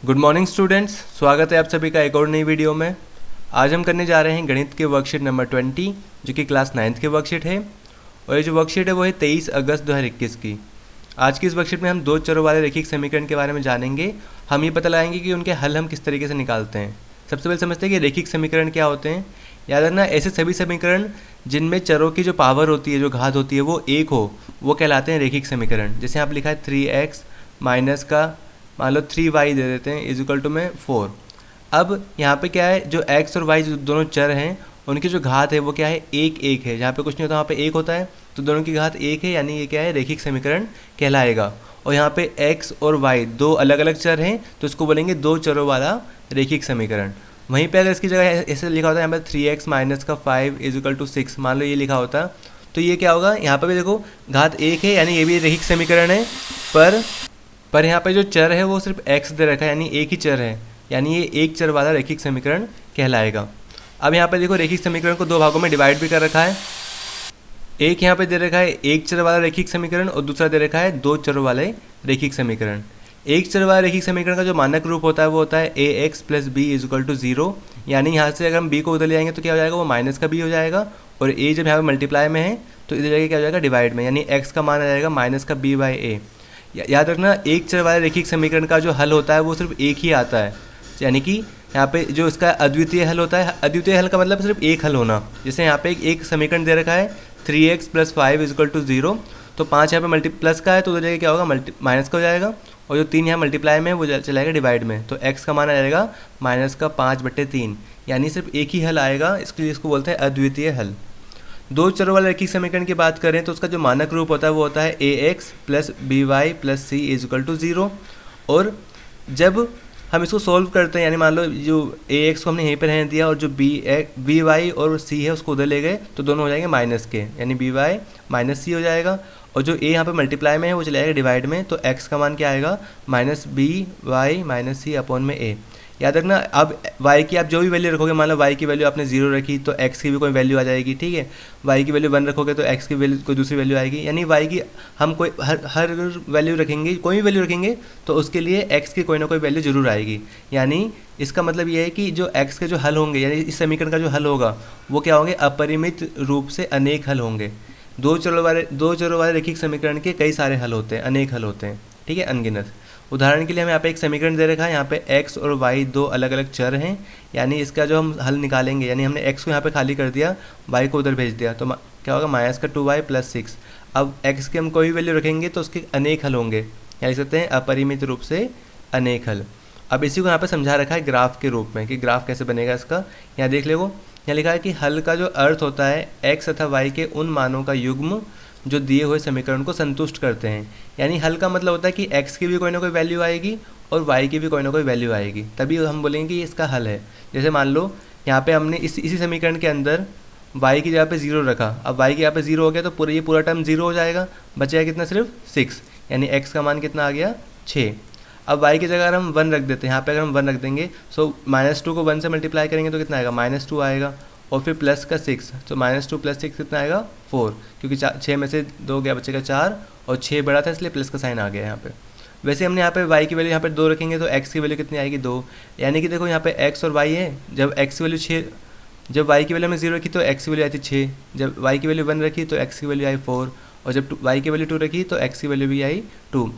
Good morning students, स्वागत है आप सभी का एक और नई वीडियो में। आज हम करने जा रहे हैं गणित के वर्कशीट नंबर 20 जो कि क्लास 9th के वर्कशीट है। और ये जो वर्कशीट है वो है 23 अगस्त 2021 की। आज की इस वर्कशीट में हम दो चरों वाले रैखिक समीकरण के बारे में जानेंगे। हम ये पता लगाएंगे कि उनके हल हम किस तरीके से निकालते हैं। सबसे पहले समझते हैं कि रैखिक समीकरण क्या होते हैं। याद रखना, ऐसे सभी समीकरण जिनमें चरों की जो पावर होती है, जो घात होती है, वो एक हो, वो कहलाते हैं रैखिक समीकरण। जैसे यहाँ पर लिखा है 3x माइनस का मान लो 3y दे देते हैं इज इक्वल टू में 4। अब यहाँ पे क्या है, जो x और y जो दोनों चर हैं उनकी जो घात है वो क्या है, एक एक है। जहाँ पे कुछ नहीं होता वहाँ पे एक होता है, तो दोनों की घात एक है, यानी ये क्या है, रैखिक समीकरण कहलाएगा। और यहाँ पे x और y दो अलग अलग चर हैं, तो इसको बोलेंगे दो चरों वाला रैखिक समीकरण। वहीं पे अगर इसकी जगह ऐसे लिखा होता है यहाँ पे 3x माइनस का 5 इज इक्वल टू 6, मान लो ये लिखा होता, तो ये क्या होगा, यहाँ पर भी देखो घात एक है, यानी ये भी रैखिक समीकरण है। पर यहाँ पे जो चर है वो सिर्फ x दे रखा है, यानी एक ही चर है, यानी ये एक चर वाला रैखिक समीकरण कहलाएगा। अब यहाँ पे देखो रैखिक समीकरण को दो भागों में डिवाइड भी कर रखा है। एक यहाँ पे दे रखा है एक चर वाला रैखिक समीकरण और दूसरा दे रखा है दो चर वाले रैखिक समीकरण। एक चर वाला रैखिक समीकरण का जो मानक रूप होता है वो होता है ax plus B is equal to 0, यानी यहाँ से अगर हम b को उधर ले जाएंगे तो क्या हो जाएगा, वो माइनस का b हो जाएगा। और a जब यहाँ पे मल्टीप्लाई में है तो इधर जाके क्या हो जाएगा, डिवाइड में, यानी x का मान आ जाएगा माइनस का b बाई a। याद रखना, एक चर वाले रैखिक समीकरण का जो हल होता है वो सिर्फ एक ही आता है, यानी कि यहाँ पे जो इसका अद्वितीय हल होता है, अद्वितीय हल का मतलब सिर्फ एक हल होना। जैसे यहाँ पे एक समीकरण दे रखा है 3x plus 5 is equal to 0, तो 5 यहाँ पे मल्टी प्लस का है तो उधर जाएगा क्या होगा, माइनस का हो जाएगा। और जो 3 यहाँ मल्टीप्लाई में है वो चलाएगा डिवाइड में, तो x का मान आ जाएगा माइनस का 5/3, यानी सिर्फ एक ही हल आएगा। इसके लिए इसको बोलते हैं अद्वितीय हल। दो चरों वाले रैखिक समीकरण की बात करें तो उसका जो मानक रूप होता है वो होता है ax plus B Y plus C is equal to 0। और जब हम इसको सॉल्व करते हैं, यानी मान लो जो ax को हमने यहीं पर रहने दिया और जो बी वाई और c है उसको उधर ले गए, तो दोनों हो जाएंगे माइनस के, यानी बी वाई माइनस सी हो जाएगा। और जो a यहाँ पे मल्टीप्लाई में है वो चले जाएगा डिवाइड में, तो x का मान क्या आएगा, माइनस बी वाई माइनस सी अपॉन में a। याद रखना, अब y की आप जो भी वैल्यू रखोगे, मान लो y की वैल्यू आपने 0 रखी तो x की भी कोई वैल्यू आ जाएगी, ठीक है। y की वैल्यू 1 रखोगे तो x की वैल्यू कोई दूसरी वैल्यू आएगी, यानी y की हम कोई हर वैल्यू रखेंगे, कोई भी वैल्यू रखेंगे तो उसके लिए x की कोई ना कोई वैल्यू जरूर आएगी। यानी इसका मतलब ये है कि जो x के जो हल होंगे, यानी इस समीकरण का जो हल होगा वो क्या होंगे, अपरिमित रूप से अनेक हल होंगे। दो चरों वाले रैखिक समीकरण के कई सारे हल होते हैं, अनेक हल होते हैं, ठीक है, अनगिनत। उदाहरण के लिए हमें यहाँ पे एक समीकरण दे रखा है, यहाँ पे x और y दो अलग अलग चर हैं, यानी इसका जो हम हल निकालेंगे, यानी हमने x को यहाँ पे खाली कर दिया, y को उधर भेज दिया, तो क्या होगा, माइनस का 2y प्लस 6। अब x की हम कोई भी वैल्यू रखेंगे तो उसके अनेक हल होंगे, या लिख सकते हैं अपरिमित रूप से अनेक हल। अब इसी को यहाँ पर समझा रखा है ग्राफ के रूप में कि ग्राफ कैसे बनेगा इसका। यहाँ देख ले, यहाँ लिखा है कि हल का जो अर्थ होता है x तथा y के उन मानों का युग्म जो दिए हुए समीकरण को संतुष्ट करते हैं। यानी हल का मतलब होता है कि x की भी कोई ना कोई वैल्यू आएगी और y की भी कोई ना कोई वैल्यू आएगी, तभी हम बोलेंगे कि इसका हल है। जैसे मान लो यहाँ पे हमने इसी समीकरण के अंदर y की जगह पे 0 रखा, अब y की यहाँ पे 0 हो गया तो ये पूरा टर्म 0 हो जाएगा, बचेगा कितना, सिर्फ 6, यानी x का मान कितना आ गया, 6। अब y की जगह अगर हम 1 रख देते हैं, यहाँ पे अगर हम 1 रख देंगे सो -2 को 1 से मल्टीप्लाई करेंगे तो कितना आएगा, -2 आएगा, और फिर प्लस का 6, तो -2 प्लस 6 कितना आएगा, 4, क्योंकि 6 में से 2 गया, बचेगा 4, और 6 बड़ा था इसलिए प्लस का साइन आ गया यहाँ पे। वैसे हमने यहाँ पे y की वैल्यू यहाँ पे 2 रखेंगे तो x की वैल्यू कितनी आएगी, 2, यानी कि देखो यहाँ पे x और y है, जब x की वैल्यू 6, जब y की वैल्यू हमने 0 रखी तो x की वैल्यू आई थी 6, जब y की वैल्यू 1 रखी तो x की वैल्यू आई 4, और जब y की वैल्यू 2 रखी तो x की वैल्यू भी आई 2।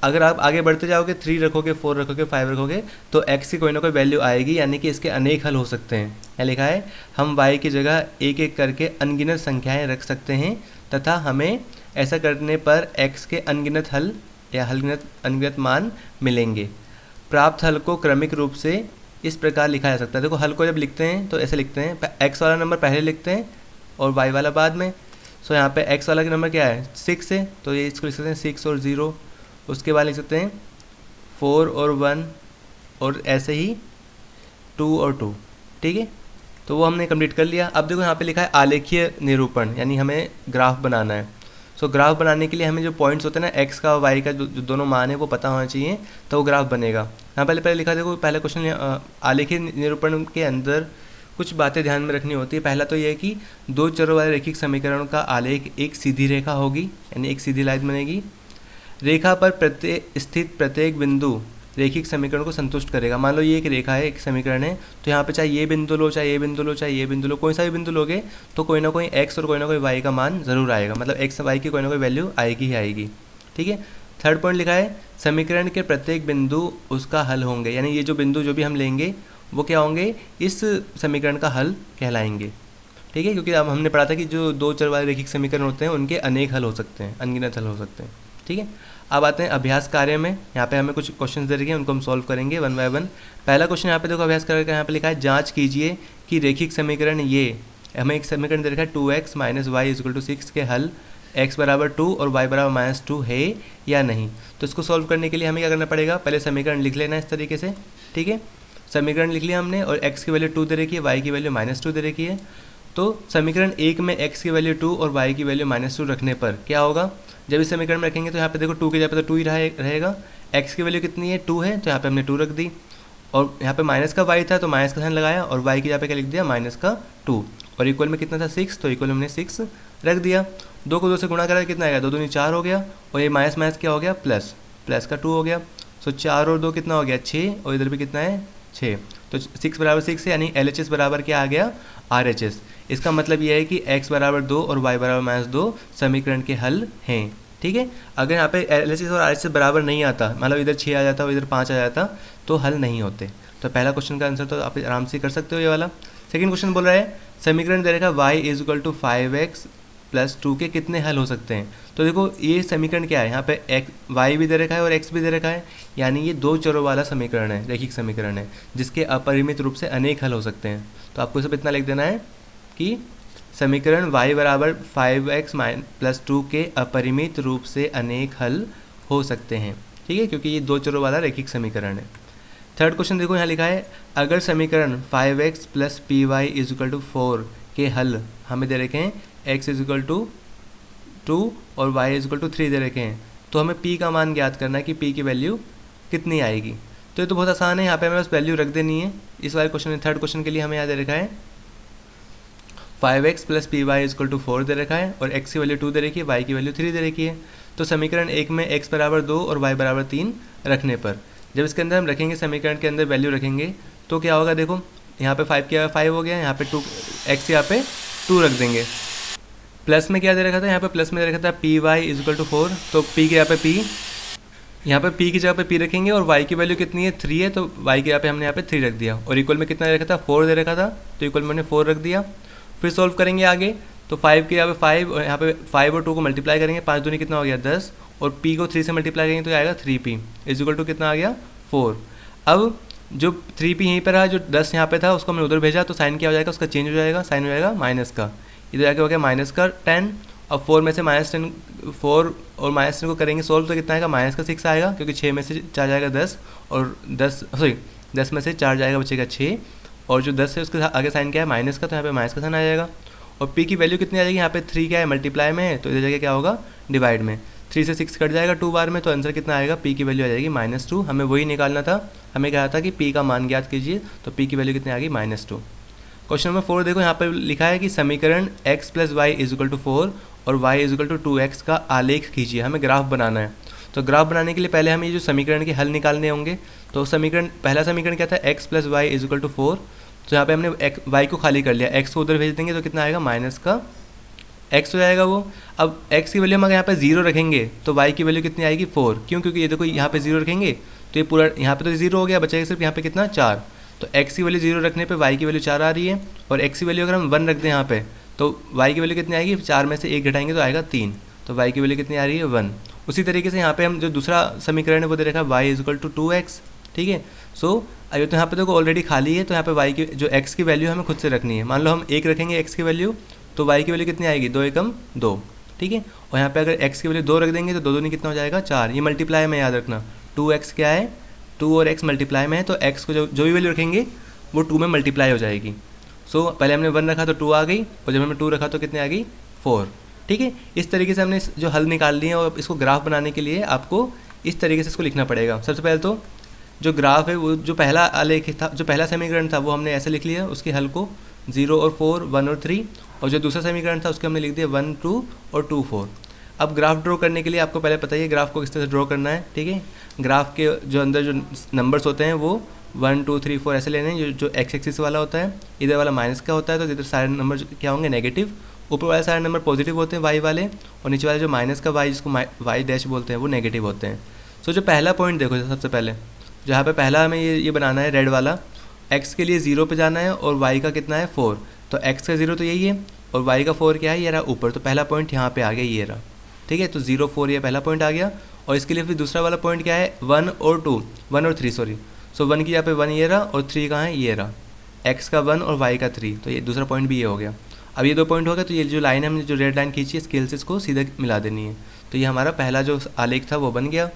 अगर आप आगे बढ़ते जाओगे, 3 रखोगे, 4 रखोगे, 5 रखोगे, तो x की कोई ना कोई वैल्यू आएगी, यानी कि इसके अनेक हल हो सकते हैं। यहाँ लिखा है हम y की जगह एक एक करके अनगिनत संख्याएं रख सकते हैं तथा हमें ऐसा करने पर x के अनगिनत हल या अनगिनत मान मिलेंगे। प्राप्त हल को क्रमिक रूप से इस प्रकार लिखा जा सकता है। देखो हल को जब लिखते हैं तो ऐसे लिखते हैं, x वाला नंबर पहले लिखते हैं और y वाला बाद में। सो यहाँ पे x वाला का नंबर क्या है, 6 है, तो ये इसको लिख सकते हैं 6 और 0, उसके बाद लिख सकते हैं 4 और 1, और ऐसे ही 2 और 2, ठीक है। तो वो हमने कंप्लीट कर लिया। अब देखो यहाँ पे लिखा है आलेखीय निरूपण, यानी हमें ग्राफ बनाना है। सो ग्राफ बनाने के लिए हमें जो पॉइंट्स होते हैं ना, x का और y का जो दोनों मान है वो पता होना चाहिए, तो वो ग्राफ बनेगा। यहाँ पहले लिखा, देखो पहला क्वेश्चन, आलेखीय निरूपण के अंदर कुछ बातें ध्यान में रखनी होती है। पहला तो ये है कि दो चरों वाले रैखिक समीकरणों का आलेख एक सीधी रेखा होगी, यानी एक सीधी लाइन बनेगी। रेखा पर स्थित प्रत्येक बिंदु रेखिक समीकरण को संतुष्ट करेगा। मान लो ये एक रेखा है, एक समीकरण है, तो यहाँ पे चाहे ये बिंदु लो, चाहे ये बिंदु लो, चाहे ये बिंदु लो, कोई सा भी बिंदु लोगे तो कोई ना कोई x और कोई ना कोई y का मान जरूर आएगा, मतलब x y की कोई ना कोई वैल्यू आएगी ही आएगी। ठीक है। थर्ड पॉइंट लिखा है समीकरण के प्रत्येक बिंदु उसका हल होंगे, यानी ये जो बिंदु जो भी हम लेंगे वो क्या होंगे, इस समीकरण का हल कहलाएंगे। ठीक है, क्योंकि अब हमने पढ़ा था कि जो दो चर वाले रेखिक समीकरण होते हैं उनके अनेक हल हो सकते हैं, अनगिनत हल हो सकते हैं। ठीक है। अब आते हैं अभ्यास कार्य में। यहाँ पे हमें कुछ क्वेश्चंस दे रखे हैं, उनको हम सॉल्व करेंगे वन बाय वन। पहला क्वेश्चन यहाँ पे देखो अभ्यास कार्य का यहाँ पे लिखा है जांच कीजिए कि रेखिक समीकरण ये, हमें एक समीकरण दे रखा है 2x - y = 6 के हल x = 2 और y = -2 है या नहीं। तो इसको सॉल्व करने के लिए हमें क्या करना पड़ेगा, पहले समीकरण लिख लेना इस तरीके से। ठीक है, समीकरण लिख लिया हमने और x की वैल्यू 2 दे रखी है, y की वैल्यू -2 दे रखी है। तो समीकरण 1 में x की वैल्यू 2 और y की वैल्यू -2 रखने पर क्या होगा, जब इस समीकरण में रखेंगे तो यहाँ पे देखो 2 की जगह पे तो 2 ही रहेगा। x की वैल्यू कितनी है, 2 है, तो यहाँ पे हमने 2 रख दी, और यहाँ पे माइनस का y था तो माइनस का साइन लगाया, और y की जगह पे क्या लिख दिया, -2, और इक्वल में कितना था 6, तो इक्वल में हमने 6 रख दिया। 2 को 2 से गुणा करा कितना आएगा, 2 दूनी 4 हो गया, और ये माइनस माइनस क्या हो गया, प्लस का 2 हो गया। सो 4 और 2 कितना हो गया 6, और इधर भी कितना है 6, तो 6 = 6 है, यानी LHS बराबर क्या आ गया, RHS। इसका मतलब ये है कि x = 2 और y = -2 समीकरण के हल हैं। ठीक है। अगर यहाँ पे LHS और RHS बराबर नहीं आता, मतलब इधर 6 आ जाता और इधर 5 आ जाता, तो हल नहीं होते। तो पहला क्वेश्चन का आंसर तो आप आराम से कर सकते हो ये वाला। सेकंड क्वेश्चन बोल रहा है समीकरण दे रखा y = 5x + 2 के कितने हल हो सकते हैं। तो देखो ये समीकरण क्या है, यहाँ पे y भी दे रखा है और x भी दे रखा है, यानी ये दो चरों वाला समीकरण है, रैखिक समीकरण है, जिसके अपरिमित रूप से अनेक हल हो सकते हैं। तो आपको सब इतना लिख देना है कि समीकरण y = 5x + 2 के अपरिमित रूप से अनेक हल हो सकते हैं। ठीक है, क्योंकि ये दो चरों वाला रैखिक समीकरण है। थर्ड क्वेश्चन देखो यहाँ लिखा है अगर समीकरण 5x + py = 4 के हल हमें दे रखे हैं x = 2 और y = 3 दे रखे हैं, तो हमें p का मान ज्ञात करना है कि p की वैल्यू कितनी आएगी। तो ये तो बहुत आसान है, यहाँ पे हमें बस वैल्यू रख देनी है। इस वाले क्वेश्चन में थर्ड क्वेश्चन के लिए हमें यहाँ दे रखा है 5x + py = 4 दे रखा है, और x की वैल्यू 2 दे रखी है, y की वैल्यू 3 दे रखी है। तो समीकरण 1 में x = 2 और y = 3 रखने पर जब इसके अंदर हम रखेंगे, समीकरण के अंदर वैल्यू रखेंगे, तो क्या होगा, देखो यहाँ पे 5 क्या 5 हो गया, यहाँ पे 2 x यहाँ पे 2 रख देंगे। प्लस में क्या दे रखा था, यहाँ पे प्लस में दे रखा था py = 4, तो p के यहाँ पे p, यहाँ पे p की जगह पे p रखेंगे, और y की वैल्यू कितनी है 3 है, तो y के यहाँ पे हमने यहाँ पे 3 रख दिया, और इक्वल में कितना दे रखा था 4 दे रखा था, तो इक्वल में हमने 4 रख दिया। फिर सॉल्व करेंगे आगे, तो 5 के यहाँ पे 5 और यहाँ पे 5 और 2 को मल्टीप्लाई करेंगे, 5 दूनी कितना हो गया 10, और p को 3 से मल्टीप्लाई करेंगे तो आएगा 3p = कितना आ गया 4। अब जो 3p यहीं पर रहा, जो 10 यहाँ पे था उसको हमने उधर भेजा, तो साइन क्या हो जाएगा, उसका चेंज हो जाएगा, साइन हो जाएगा माइनस का, इधर जाके हो गया -10, और 4 में से -10, 4 और -10 को करेंगे सॉल्व, तो कितना आएगा -6 आएगा, क्योंकि 6 में से 4 जाएगा 10, और 10 में से 4 जाएगा बचेगा 6, और जो 10 है उसके आगे साइन क्या है माइनस का, तो यहाँ पे माइनस का साइन आ जाएगा। और p की वैल्यू कितनी आ जाएगी, यहाँ पे 3 क्या है मल्टीप्लाई में है, तो इधर जगह क्या होगा डिवाइड में, 3 से 6 कट जाएगा 2 बार में, तो आंसर कितना आएगा, p की वैल्यू आ जाएगी -2। हमें वही निकालना था, हमें कहा था कि p का मान ज्ञात कीजिए, तो p की वैल्यू कितनी आ गई -2। क्वेश्चन नंबर 4 देखो, यहाँ पर लिखा है कि समीकरण x + y = 4 और y = 2x का आलेख कीजिए, हमें ग्राफ बनाना है। तो ग्राफ बनाने के लिए पहले हमें ये जो समीकरण के हल निकालने होंगे। तो समीकरण, पहला समीकरण क्या था, x + y = 4, तो यहाँ पे हमने y को खाली कर लिया, x को उधर भेज देंगे तो कितना आएगा -x हो जाएगा वो। अब x की वैल्यू हम अगर यहाँ पे 0 रखेंगे तो y की वैल्यू कितनी आएगी 4, क्यों, क्योंकि ये देखो यहाँ पे 0 रखेंगे तो ये पूरा यहाँ पे तो 0 हो गया, बचेगा सिर्फ यहाँ पे कितना 4, तो x की वैल्यू 0 रखने पे y की वैल्यू 4 आ रही है, और x की वैल्यू अगर हम 1 रख दें यहाँ पे तो y की वैल्यू कितनी आएगी, 4 में से 1 घटाएंगे तो आएगा 3, तो y की वैल्यू कितनी आ रही है 1। उसी तरीके से यहाँ पे हम जो दूसरा समीकरण है वो दे रखा है y = 2x। ठीक है, सो अगर तो यहाँ पे देखो ऑलरेडी खाली है, तो यहाँ पे y की जो x की वैल्यू हमें खुद से रखनी है। मान लो हम 1 रखेंगे x की वैल्यू, तो y की वैल्यू कितनी आएगी 2 एकम 2। ठीक है, और यहाँ पे अगर x की वैल्यू 2 रख देंगे तो 2 दूनी कितना हो जाएगा 4, ये मल्टीप्लाई में याद रखना, 2x क्या है 2 और x मल्टीप्लाई में है, तो x को जो भी वैल्यू रखेंगे वो 2 में मल्टीप्लाई हो जाएगी। सो पहले हमने 1 रखा तो 2 आ गई, और जब हमने 2 रखा तो कितने आ गई 4। ठीक है, इस तरीके से हमने जो हल निकाल लिए, और इसको ग्राफ बनाने के लिए आपको इस तरीके से इसको लिखना पड़ेगा। सबसे पहले तो जो ग्राफ है वो जो पहला आलेख था, जो पहला समीकरण था वो हमने ऐसे लिख लिया, उसके हल को 0 और 4, 1 और 3, और जो दूसरा समीकरण था उसके हमने लिख दिया 1 2 और 2 4। अब ग्राफ ड्रॉ करने के लिए आपको पहले पता ही है ग्राफ को किस तरह से ड्रॉ करना है, ठीक है। ग्राफ के जो अंदर जो नंबर्स होते हैं वो 1 2 3 4 ऐसे लेने हैं। जो एक्स एक्सिस वाला होता है, इधर वाला माइनस का होता है, तो इधर सारे नंबर क्या होंगे, नेगेटिव। ऊपर वाले सारे नंबर पॉजिटिव होते हैं वाई वाले, और नीचे वाले जो माइनस का वाई, जिसको वाई डैश बोलते हैं, वो नेगेटिव होते हैं। सो जो पहला पॉइंट देखो सबसे पहले, जहाँ पे पहला हमें ये बनाना है रेड वाला, एक्स के लिए 0 पे जाना है और वाई का कितना है 4, तो एक्स का 0 तो यही है और वाई का 4 क्या है, ये रहा ऊपर। तो पहला पॉइंट यहाँ पे आ गया, ये रहा, ठीक है। तो 0 4 ये पहला पॉइंट आ गया। और इसके लिए फिर दूसरा वाला पॉइंट क्या है, 1 और 3 सॉरी। सो 1 की यहाँ पे 1 ये रहा और 3 कहाँ है, ये रहा, एक्स का 1 और वाई का 3, तो ये दूसरा पॉइंट भी ये हो गया। अब ये 2 पॉइंट हो गए, तो ये जो लाइन है हमने जो रेड लाइन खींची है स्केल से इसको सीधे मिला देनी है। तो ये हमारा पहला जो आलेख था वो बन गया।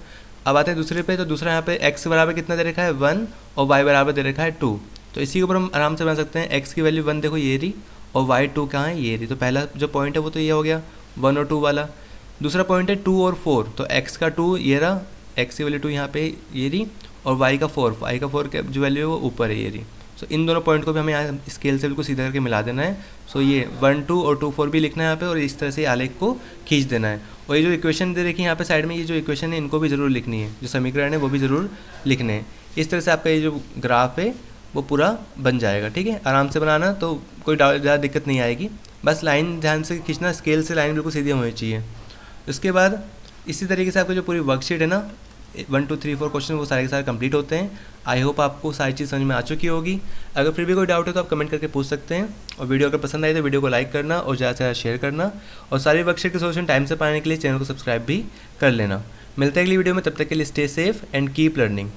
अब आते हैं दूसरे पे, तो दूसरा यहाँ पे x बराबर कितना दे रखा है 1 और y बराबर दे रखा है 2। तो इसी के ऊपर हम आराम से बना सकते हैं, x की वैल्यू 1 देखो ये रही और y 2 कहाँ है, ये रही। तो पहला जो पॉइंट है वो तो ये हो गया 1 और 2 वाला। दूसरा पॉइंट है 2 और 4, तो x का 2 ये रहा, x की वैल्यू 2 यहाँ पे ये रही, और y का 4 का जो वैल्यू है वो ऊपर है, ये रही। सो इन दोनों पॉइंट को भी हमें यहाँ स्केल से बिल्कुल सीधा करके मिला देना है। सो ये 1 2 और 2 4 भी लिखना है यहाँ पे, और इस तरह से आलेख को खींच देना है। और ये जो इक्वेशन दे रखी है यहाँ पे साइड में, ये जो इक्वेशन है इनको भी ज़रूर लिखनी है, जो समीकरण है वो भी ज़रूर लिखने हैं। इस तरह से आपका ये जो ग्राफ है वो पूरा बन जाएगा, ठीक है। आराम से बनाना, तो कोई ज़्यादा दिक्कत नहीं आएगी। बस लाइन ध्यान से खींचना, स्केल से लाइन बिल्कुल सीधी होनी चाहिए। उसके बाद इसी तरीके से आपका जो पूरी वर्कशीट है ना, 1 2 3 4 क्वेश्चन वो सारे के सारे कंप्लीट होते हैं। आई होप आपको सारी चीज़ समझ में आ चुकी होगी। अगर फिर भी कोई डाउट है तो आप कमेंट करके पूछ सकते हैं। और वीडियो अगर पसंद आई तो वीडियो को लाइक करना और ज़्यादा से ज़्यादा शेयर करना, और सारी वर्कशीट के सोल्यूशन टाइम से पाने के लिए चैनल को सब्सक्राइब भी कर लेना। मिलते हैं अगली वीडियो में, तब तक के लिए stay safe and keep learning.